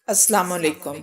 السلام علیکم۔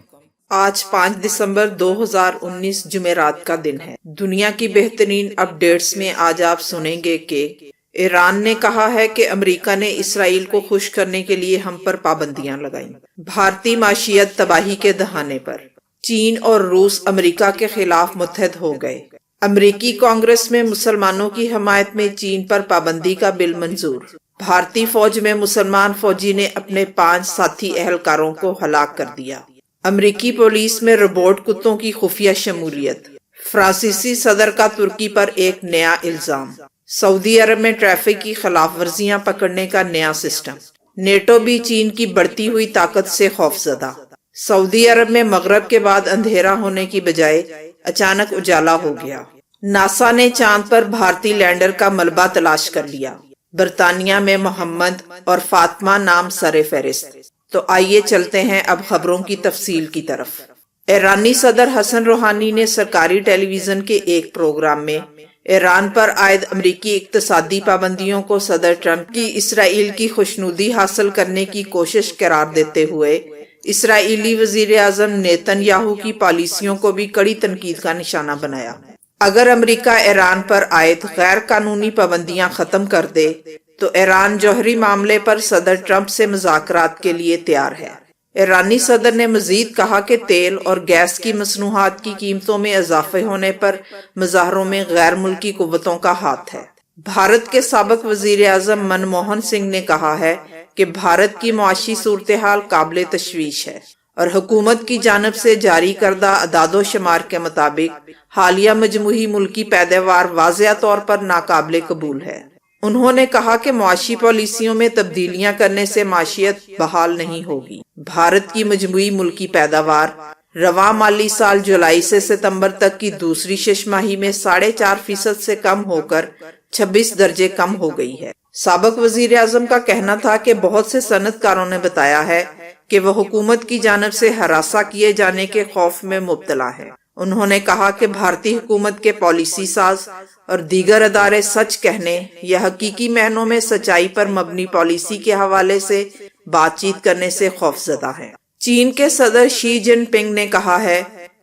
آج 5 دسمبر 2019 جمعرات کا دن ہے۔ دنیا کی بہترین اپڈیٹس میں آج آپ سنیں گے کہ ایران نے کہا ہے کہ امریکہ نے اسرائیل کو خوش کرنے کے لیے ہم پر پابندیاں لگائیں۔ بھارتی معیشت تباہی کے دہانے پر۔ چین اور روس امریکہ کے خلاف متحد ہو گئے۔ امریکی کانگریس میں مسلمانوں کی حمایت میں چین پر پابندی کا بل منظور۔ بھارتی فوج میں مسلمان فوجی نے اپنے 5 ساتھی اہلکاروں کو ہلاک کر دیا۔ امریکی پولیس میں روبوٹ کتوں کی خفیہ شمولیت۔ فرانسیسی صدر کا ترکی پر ایک نیا الزام۔ سعودی عرب میں ٹریفک کی خلاف ورزیاں پکڑنے کا نیا سسٹم۔ نیٹو بھی چین کی بڑھتی ہوئی طاقت سے خوفزدہ۔ سعودی عرب میں مغرب کے بعد اندھیرا ہونے کی بجائے اچانک اجالا ہو گیا۔ ناسا نے چاند پر بھارتی لینڈر کا ملبہ تلاش کر لیا۔ برطانیہ میں محمد اور فاطمہ نام سر فہرست۔ تو آئیے چلتے ہیں اب خبروں کی تفصیل کی طرف۔ ایرانی صدر حسن روحانی نے سرکاری ٹیلی ویژن کے ایک پروگرام میں ایران پر عائد امریکی اقتصادی پابندیوں کو صدر ٹرمپ کی اسرائیل کی خوشنودی حاصل کرنے کی کوشش قرار دیتے ہوئے اسرائیلی وزیر اعظم نیتن یاہو کی پالیسیوں کو بھی کڑی تنقید کا نشانہ بنایا۔ اگر امریکہ ایران پر عائد غیر قانونی پابندیاں ختم کر دے تو ایران جوہری معاملے پر صدر ٹرمپ سے مذاکرات کے لیے تیار ہے۔ ایرانی صدر نے مزید کہا کہ تیل اور گیس کی مصنوعات کی قیمتوں میں اضافے ہونے پر مظاہروں میں غیر ملکی قوتوں کا ہاتھ ہے۔ بھارت کے سابق وزیر اعظم منموہن سنگھ نے کہا ہے کہ بھارت کی معاشی صورتحال قابل تشویش ہے اور حکومت کی جانب سے جاری کردہ اعداد و شمار کے مطابق حالیہ مجموعی ملکی پیداوار واضح طور پر ناقابل قبول ہے۔ انہوں نے کہا کہ معاشی پالیسیوں میں تبدیلیاں کرنے سے معیشت بحال نہیں ہوگی۔ بھارت کی مجموعی ملکی پیداوار رواں مالی سال جولائی سے ستمبر تک کی دوسری شش ماہی میں 4.5% سے کم ہو کر 26 درجے کم ہو گئی ہے۔ سابق وزیر اعظم کا کہنا تھا کہ بہت سے صنعت کاروں نے بتایا ہے کہ وہ حکومت کی جانب سے ہراساں کیے جانے کے خوف میں مبتلا ہیں۔ انہوں نے کہا کہ بھارتی حکومت کے پالیسی ساز اور دیگر ادارے سچ کہنے یا حقیقی معنوں میں سچائی پر مبنی پالیسی کے حوالے سے بات چیت کرنے سے خوفزدہ ہیں۔ چین کے صدر شی جن پنگ نے کہا ہے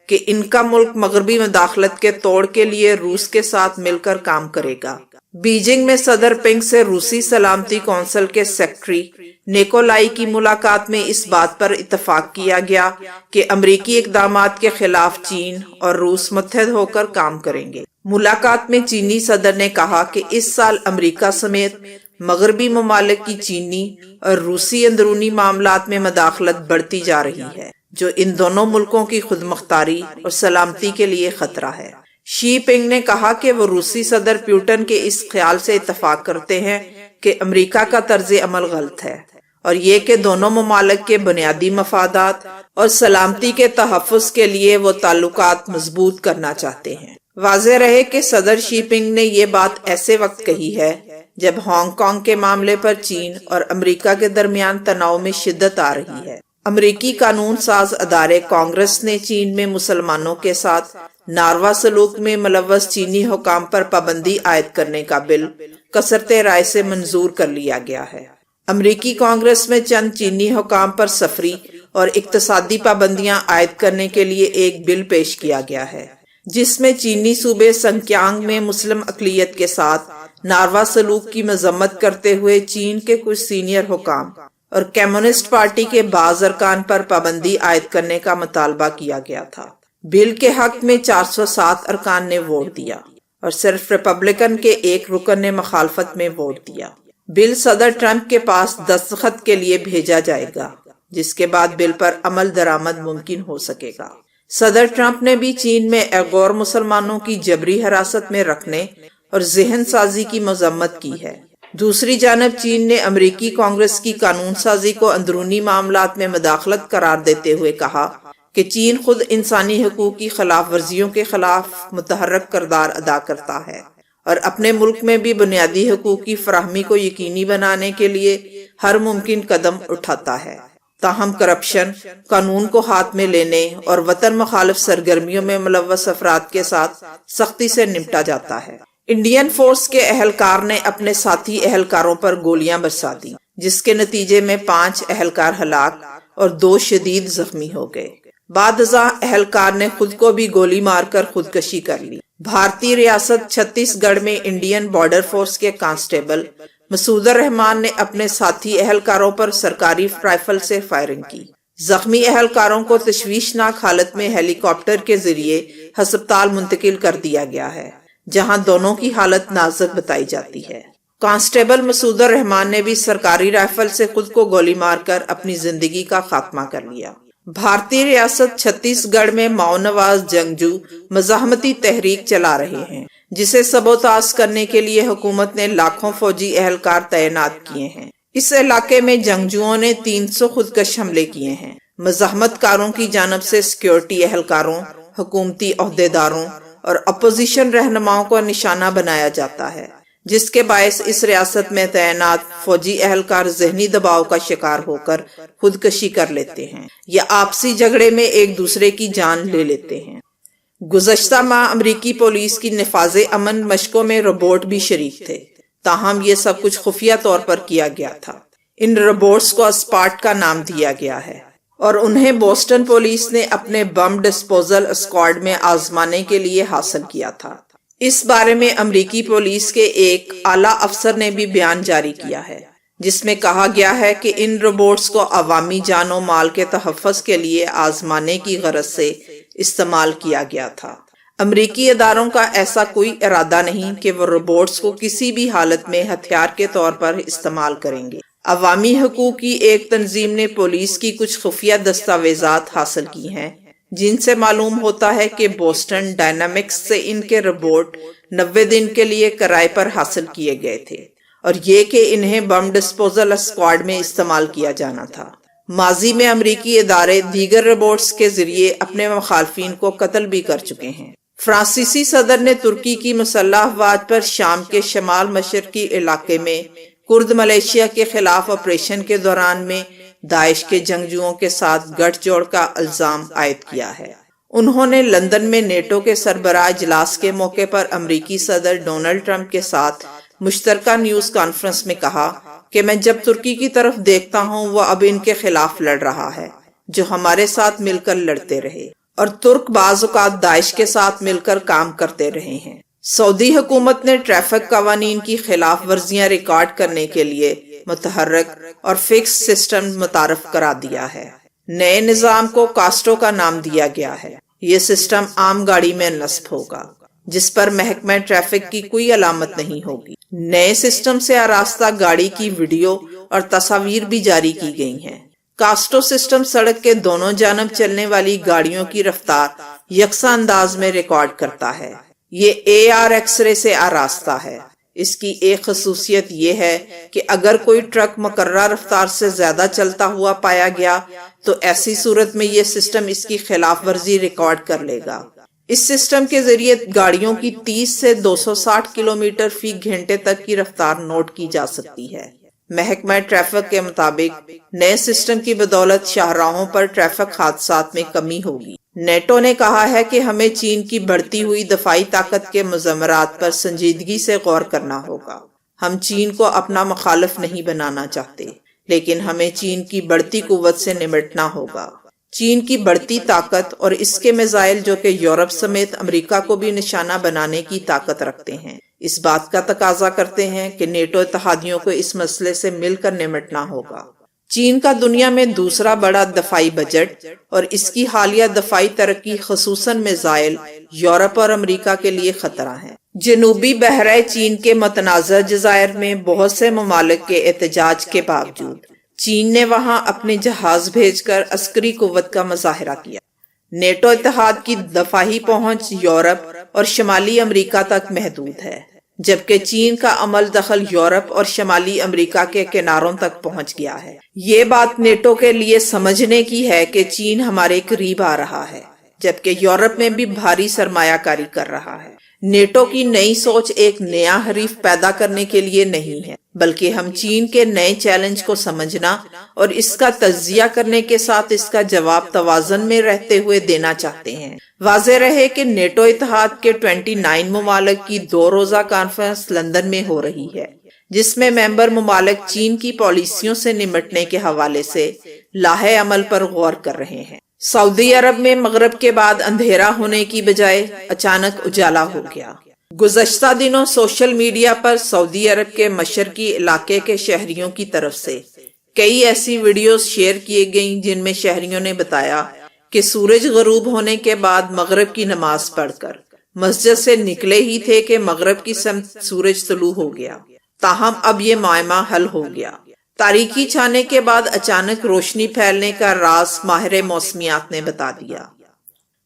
کہ ان کا ملک مغربی مداخلت کے توڑ کے لیے روس کے ساتھ مل کر کام کرے گا۔ بیجنگ میں صدر پنگ سے روسی سلامتی کونسل کے سیکرٹری نیکولائی کی ملاقات میں اس بات پر اتفاق کیا گیا کہ امریکی اقدامات کے خلاف چین اور روس متحد ہو کر کام کریں گے۔ ملاقات میں چینی صدر نے کہا کہ اس سال امریکہ سمیت مغربی ممالک کی چینی اور روسی اندرونی معاملات میں مداخلت بڑھتی جا رہی ہے، جو ان دونوں ملکوں کی خود مختاری اور سلامتی کے لیے خطرہ ہے۔ شی پنگ نے کہا کہ وہ روسی صدر پیوٹن کے اس خیال سے اتفاق کرتے ہیں کہ امریکہ کا طرز عمل غلط ہے اور یہ کہ دونوں ممالک کے بنیادی مفادات اور سلامتی کے تحفظ کے لیے وہ تعلقات مضبوط کرنا چاہتے ہیں۔ واضح رہے کہ صدر شی پنگ نے یہ بات ایسے وقت کہی ہے جب ہانگ کانگ کے معاملے پر چین اور امریکہ کے درمیان تناؤ میں شدت آ رہی ہے۔ امریکی قانون ساز ادارے کانگریس نے چین میں مسلمانوں کے ساتھ ناروا سلوک میں ملوث چینی حکام پر پابندی عائد کرنے کا بل کثرت رائے سے منظور کر لیا گیا ہے۔ امریکی کانگریس میں چند چینی حکام پر سفری اور اقتصادی پابندیاں عائد کرنے کے لیے ایک بل پیش کیا گیا ہے، جس میں چینی صوبے سنکیانگ میں مسلم اقلیت کے ساتھ ناروا سلوک کی مذمت کرتے ہوئے چین کے کچھ سینئر حکام اور کمیونسٹ پارٹی کے بعض ارکان پر پابندی عائد کرنے کا مطالبہ کیا گیا تھا۔ بل کے حق میں 407 ارکان نے ووٹ دیا اور صرف ریپبلکن کے ایک رکن نے مخالفت میں ووٹ دیا۔ بل صدر ٹرمپ کے پاس دستخط کے لیے بھیجا جائے گا، جس کے بعد بل پر عمل درآمد ممکن ہو سکے گا۔ صدر ٹرمپ نے بھی چین میں غیر مسلمانوں کی جبری حراست میں رکھنے اور ذہن سازی کی مذمت کی ہے۔ دوسری جانب چین نے امریکی کانگریس کی قانون سازی کو اندرونی معاملات میں مداخلت قرار دیتے ہوئے کہا کہ چین خود انسانی حقوق کی خلاف ورزیوں کے خلاف متحرک کردار ادا کرتا ہے اور اپنے ملک میں بھی بنیادی حقوق کی فراہمی کو یقینی بنانے کے لیے ہر ممکن قدم اٹھاتا ہے۔ تاہم کرپشن، قانون کو ہاتھ میں لینے اور وطن مخالف سرگرمیوں میں ملوث افراد کے ساتھ سختی سے نمٹا جاتا ہے۔ انڈین فورس کے اہلکار نے اپنے ساتھی اہلکاروں پر گولیاں برسا دی، جس کے نتیجے میں 5 اہلکار ہلاک اور 2 شدید زخمی ہو گئے۔ بعد ازاں اہلکار نے خود کو بھی گولی مار کر خودکشی کر لی۔ بھارتی ریاست چھتیس گڑھ میں انڈین بارڈر فورس کے کانسٹیبل مسعود الرحمان نے اپنے ساتھی اہلکاروں پر سرکاری رائفل سے فائرنگ کی۔ زخمی اہلکاروں کو تشویشناک حالت میں ہیلی کاپٹر کے ذریعے ہسپتال منتقل کر دیا گیا ہے، جہاں دونوں کی حالت نازک بتائی جاتی ہے۔ کانسٹیبل مسعود الرحمان نے بھی سرکاری رائفل سے خود کو گولی مار کر اپنی زندگی کا خاتمہ کر لیا۔ بھارتی ریاست چھتیس گڑھ میں ماؤ نواز جنگجو مزاحمتی تحریک چلا رہے ہیں، جسے سبوتاژ کرنے کے لیے حکومت نے لاکھوں فوجی اہلکار تعینات کیے ہیں۔ اس علاقے میں جنگجوؤں نے 300 خودکش حملے کیے ہیں۔ مزاحمت کاروں کی جانب سے سیکیورٹی اہلکاروں، حکومتی عہدیداروں اور اپوزیشن رہنماؤں کو نشانہ بنایا جاتا ہے، جس کے باعث اس ریاست میں تعینات فوجی اہلکار ذہنی دباؤ کا شکار ہو کر خودکشی کر لیتے ہیں یا آپسی جھگڑے میں ایک دوسرے کی جان لے لیتے ہیں۔ گزشتہ ماہ امریکی پولیس کی نفاذ امن مشقوں میں روبوٹ بھی شریک تھے، تاہم یہ سب کچھ خفیہ طور پر کیا گیا تھا۔ ان روبوٹس کو اسپاٹ کا نام دیا گیا ہے اور انہیں بوسٹن پولیس نے اپنے بم ڈسپوزل اسکواڈ میں آزمانے کے لیے حاصل کیا تھا۔ اس بارے میں امریکی پولیس کے ایک اعلیٰ افسر نے بھی بیان جاری کیا ہے، جس میں کہا گیا ہے کہ ان روبوٹس کو عوامی جان و مال کے تحفظ کے لیے آزمانے کی غرض سے استعمال کیا گیا تھا۔ امریکی اداروں کا ایسا کوئی ارادہ نہیں کہ وہ روبوٹس کو کسی بھی حالت میں ہتھیار کے طور پر استعمال کریں گے۔ عوامی حقوق کی ایک تنظیم نے پولیس کی کچھ خفیہ دستاویزات حاصل کی ہیں، جن سے معلوم ہوتا ہے کہ بوسٹن ڈائنامکس سے ان کے روبوٹ 90 دن کے لیے کرائے پر حاصل کیے گئے تھے، اور یہ کہ انہیں بم ڈسپوزل اسکواڈ میں استعمال کیا جانا تھا۔ ماضی میں امریکی ادارے دیگر روبوٹس کے ذریعے اپنے مخالفین کو قتل بھی کر چکے ہیں۔ فرانسیسی صدر نے ترکی کی مسلح افواج پر شام کے شمال مشرقی علاقے میں کرد ملیشیا کے خلاف آپریشن کے دوران میں داعش کے جنگجوؤں کے ساتھ گٹھ جوڑ کا الزام عائد کیا ہے۔ انہوں نے لندن میں نیٹو کے سربراہ اجلاس کے موقع پر امریکی صدر ڈونلڈ ٹرمپ کے ساتھ مشترکہ نیوز کانفرنس میں کہا کہ میں جب ترکی کی طرف دیکھتا ہوں وہ اب ان کے خلاف لڑ رہا ہے جو ہمارے ساتھ مل کر لڑتے رہے، اور ترک بعض اوقات داعش کے ساتھ مل کر کام کرتے رہے ہیں۔ سعودی حکومت نے ٹریفک قوانین کی خلاف ورزیاں ریکارڈ کرنے کے لیے متحرک اور فکس سسٹم متعارف کرا دیا ہے۔ نئے نظام کو کاسٹو کا نام دیا گیا ہے۔ یہ سسٹم عام گاڑی میں نصب ہوگا، جس پر محکمہ ٹریفک کی کوئی علامت نہیں ہوگی۔ نئے سسٹم سے آراستہ گاڑی کی ویڈیو اور تصاویر بھی جاری کی گئی ہیں۔ کاسٹو سسٹم سڑک کے دونوں جانب چلنے والی گاڑیوں کی رفتار یکساں انداز میں ریکارڈ کرتا ہے۔ یہ AR ایکس رے سے آراستہ ہے۔ اس کی ایک خصوصیت یہ ہے کہ اگر کوئی ٹرک مقررہ رفتار سے زیادہ چلتا ہوا پایا گیا تو ایسی صورت میں یہ سسٹم اس کی خلاف ورزی ریکارڈ کر لے گا۔ اس سسٹم کے ذریعے گاڑیوں کی 30 سے 260 کلومیٹر فی گھنٹے تک کی رفتار نوٹ کی جا سکتی ہے۔ محکمہ ٹریفک کے مطابق نئے سسٹم کی بدولت شاہراہوں پر ٹریفک حادثات میں کمی ہوگی۔ نیٹو نے کہا ہے کہ ہمیں چین کی بڑھتی ہوئی دفاعی طاقت کے مضمرات پر سنجیدگی سے غور کرنا ہوگا۔ ہم چین کو اپنا مخالف نہیں بنانا چاہتے، لیکن ہمیں چین کی بڑھتی قوت سے نمٹنا ہوگا۔ چین کی بڑھتی طاقت اور اس کے میزائل جو کہ یورپ سمیت امریکہ کو بھی نشانہ بنانے کی طاقت رکھتے ہیں، اس بات کا تقاضا کرتے ہیں کہ نیٹو اتحادیوں کو اس مسئلے سے مل کر نمٹنا ہوگا۔ چین کا دنیا میں دوسرا بڑا دفاعی بجٹ اور اس کی حالیہ دفاعی ترقی خصوصاً میزائل یورپ اور امریکہ کے لیے خطرہ ہے۔ جنوبی بحیرہ چین کے متنازع جزائر میں بہت سے ممالک کے احتجاج کے باوجود چین نے وہاں اپنے جہاز بھیج کر عسکری قوت کا مظاہرہ کیا۔ نیٹو اتحاد کی دفاعی پہنچ یورپ اور شمالی امریکہ تک محدود ہے، جبکہ چین کا عمل دخل یورپ اور شمالی امریکہ کے کناروں تک پہنچ گیا ہے۔ یہ بات نیٹو کے لیے سمجھنے کی ہے کہ چین ہمارے قریب آ رہا ہے، جبکہ یورپ میں بھی بھاری سرمایہ کاری کر رہا ہے۔ نیٹو کی نئی سوچ ایک نیا حریف پیدا کرنے کے لیے نہیں ہے، بلکہ ہم چین کے نئے چیلنج کو سمجھنا اور اس کا تجزیہ کرنے کے ساتھ اس کا جواب توازن میں رہتے ہوئے دینا چاہتے ہیں۔ واضح رہے کہ نیٹو اتحاد کے 29 ممالک کی 2 روزہ کانفرنس لندن میں ہو رہی ہے، جس میں ممبر ممالک چین کی پالیسیوں سے نمٹنے کے حوالے سے لاہے عمل پر غور کر رہے ہیں۔ سعودی عرب میں مغرب کے بعد اندھیرا ہونے کی بجائے اچانک اجالا ہو گیا۔ گزشتہ دنوں سوشل میڈیا پر سعودی عرب کے مشرقی علاقے کے شہریوں کی طرف سے کئی ایسی ویڈیوز شیئر کیے گئیں جن میں شہریوں نے بتایا کہ سورج غروب ہونے کے بعد مغرب کی نماز پڑھ کر مسجد سے نکلے ہی تھے کہ مغرب کی سمت سورج طلوع ہو گیا، تاہم اب یہ معمہ حل ہو گیا۔ تاریکی چھانے کے بعد اچانک روشنی پھیلنے کا راز ماہر موسمیات نے بتا دیا۔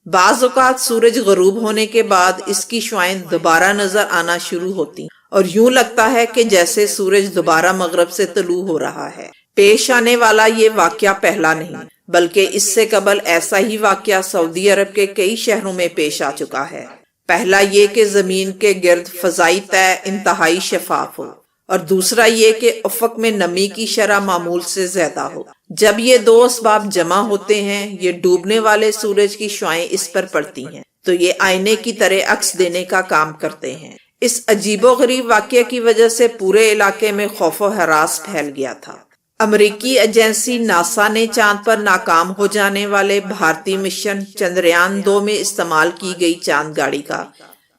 بعض اوقات سورج غروب ہونے کے بعد اس کی شعائیں دوبارہ نظر آنا شروع ہوتی اور یوں لگتا ہے کہ جیسے سورج دوبارہ مغرب سے طلوع ہو رہا ہے۔ پیش آنے والا یہ واقعہ پہلا نہیں بلکہ اس سے قبل ایسا ہی واقعہ سعودی عرب کے کئی شہروں میں پیش آ چکا ہے۔ پہلا یہ کہ زمین کے گرد فضائی طے انتہائی شفاف ہو، اور دوسرا یہ کہ افق میں نمی کی شرح معمول سے زیادہ ہو۔ جب یہ دو اسباب جمع ہوتے ہیں، یہ ڈوبنے والے سورج کی شعائیں اس پر پڑتی ہیں تو یہ آئینے کی طرح عکس دینے کا کام کرتے ہیں۔ اس عجیب و غریب واقعے کی وجہ سے پورے علاقے میں خوف و ہراس پھیل گیا تھا۔ امریکی ایجنسی ناسا نے چاند پر ناکام ہو جانے والے بھارتی مشن چندریان-2 میں استعمال کی گئی چاند گاڑی کا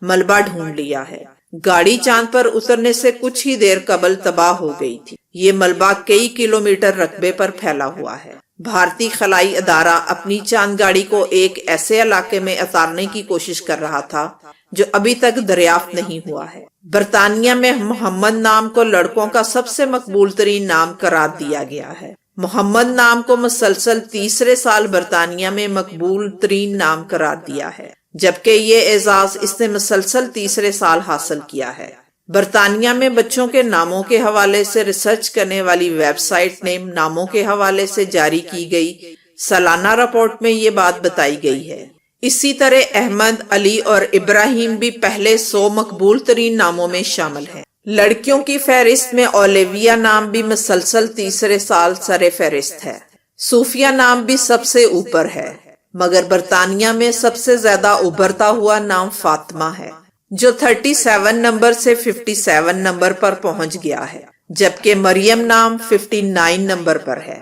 ملبہ ڈھونڈ لیا ہے۔ گاڑی چاند پر اترنے سے کچھ ہی دیر قبل تباہ ہو گئی تھی۔ یہ ملبہ کئی کلومیٹر رقبے پر پھیلا ہوا ہے۔ بھارتی خلائی ادارہ اپنی چاند گاڑی کو ایک ایسے علاقے میں اتارنے کی کوشش کر رہا تھا جو ابھی تک دریافت نہیں ہوا ہے۔ برطانیہ میں محمد نام کو لڑکوں کا سب سے مقبول ترین نام قرار دیا گیا ہے۔ محمد نام کو مسلسل تیسرے سال برطانیہ میں مقبول ترین نام قرار دیا ہے، جبکہ یہ اعزاز اس نے مسلسل تیسرے سال حاصل کیا ہے۔ برطانیہ میں بچوں کے ناموں کے حوالے سے ریسرچ کرنے والی ویب سائٹ نے ناموں کے حوالے سے جاری کی گئی سالانہ رپورٹ میں یہ بات بتائی گئی ہے۔ اسی طرح احمد، علی اور ابراہیم بھی پہلے 100 مقبول ترین ناموں میں شامل ہیں۔ لڑکیوں کی فہرست میں اولیویا نام بھی مسلسل تیسرے سال سر فہرست ہے۔ صوفیہ نام بھی سب سے اوپر ہے، مگر برطانیہ میں سب سے زیادہ ابھرتا ہوا نام فاطمہ ہے، جو 37 نمبر سے 57 نمبر پر پہنچ گیا ہے، جبکہ مریم نام 59 نمبر پر ہے۔